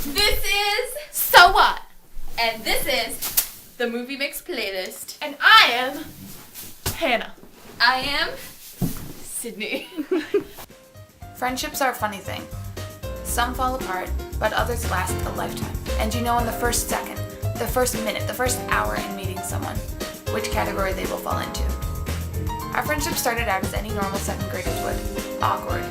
This is So What? And this is the Movie Mix Playlist. And I am Hannah. I am Sydney. Friendships are a funny thing. Some fall apart, but others last a lifetime. And you know in the first second, the first minute, the first hour in meeting someone, which category they will fall into. Our friendship started out as any normal second graders would. Awkward.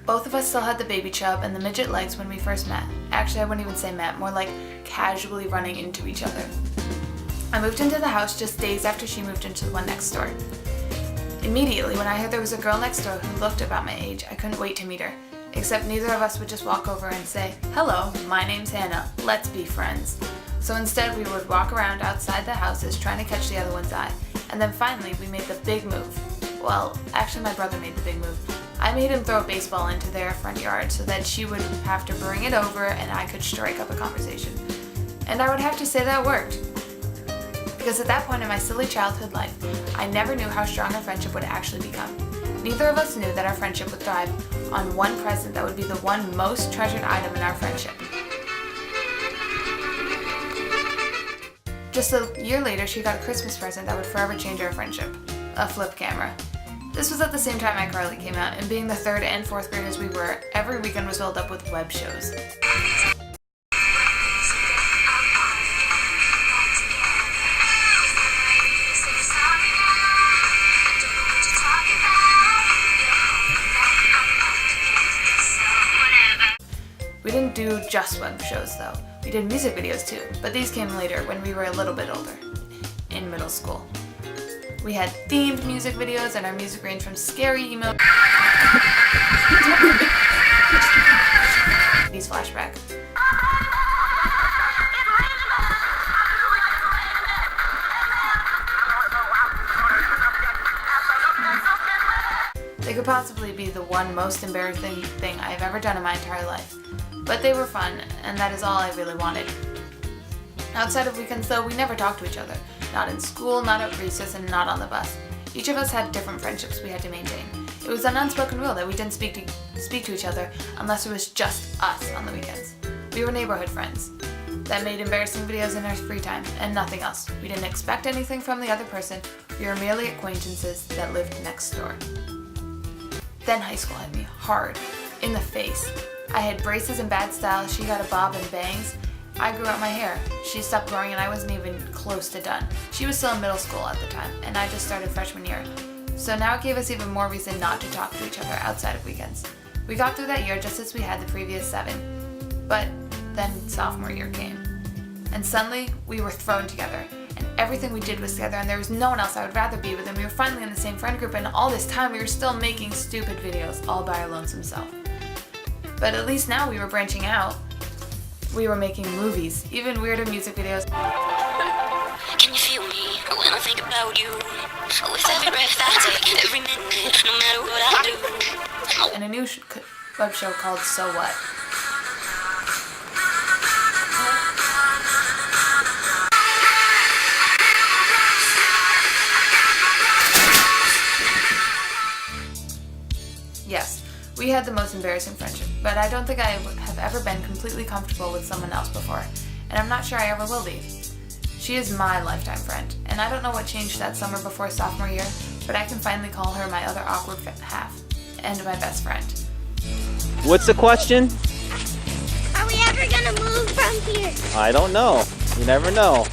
Both of us still had the baby chub and the midget legs when we first met. Actually, I wouldn't even say met, more like casually running into each other. I moved into the house just days after she moved into the one next door. Immediately, when I heard there was a girl next door who looked about my age, I couldn't wait to meet her. Except neither of us would just walk over and say, "Hello, my name's Hannah, let's be friends." So instead, we would walk around outside the houses trying to catch the other one's eye. And then finally, we made the big move. Well, actually my brother made the big move. I made him throw a baseball into their front yard so that she would have to bring it over and I could strike up a conversation. And I would have to say that worked. Because at that point in my silly childhood life, I never knew how strong a friendship would actually become. Neither of us knew that our friendship would thrive on one present that would be the one most treasured item in our friendship. Just a year later, she got a Christmas present that would forever change our friendship. A flip camera. This was at the same time iCarly came out, and being the 3rd and 4th graders we were, every weekend was filled up with web shows. We didn't do just web shows though. We did music videos too, but these came later when we were a little bit older, in middle school. We had themed music videos and our music ranged from scary emo these flashback. They could possibly be the one most embarrassing thing I've ever done in my entire life. But they were fun, and that is all I really wanted. Outside of weekends though, we never talked to each other. Not in school, not at recess, and not on the bus. Each of us had different friendships we had to maintain. It was an unspoken rule that we didn't speak to each other unless it was just us on the weekends. We were neighborhood friends that made embarrassing videos in our free time, and nothing else. We didn't expect anything from the other person. We were merely acquaintances that lived next door. Then high school hit me hard, in the face. I had braces and bad style, she got a bob and bangs. I grew out my hair. She stopped growing and I wasn't even close to done. She was still in middle school at the time, and I just started freshman year. So now it gave us even more reason not to talk to each other outside of weekends. We got through that year just as we had the previous 7. But then sophomore year came. And suddenly, we were thrown together. And everything we did was together, and there was no one else I would rather be with, and we were finally in the same friend group, and all this time we were still making stupid videos all by our lonesome self. But at least now we were branching out. We were making movies, even weirder music videos. Can you feel me when I think about you? With every breath I take, every minute, no matter what I do. And a new web show called So What? Yes, we had the most embarrassing friendship, but I don't think I have ever been completely comfortable with someone else before, and I'm not sure I ever will be. She is my lifetime friend, and I don't know what changed that summer before sophomore year, but I can finally call her my other awkward half, and my best friend. What's the question? Are we ever gonna move from here? I don't know. You never know.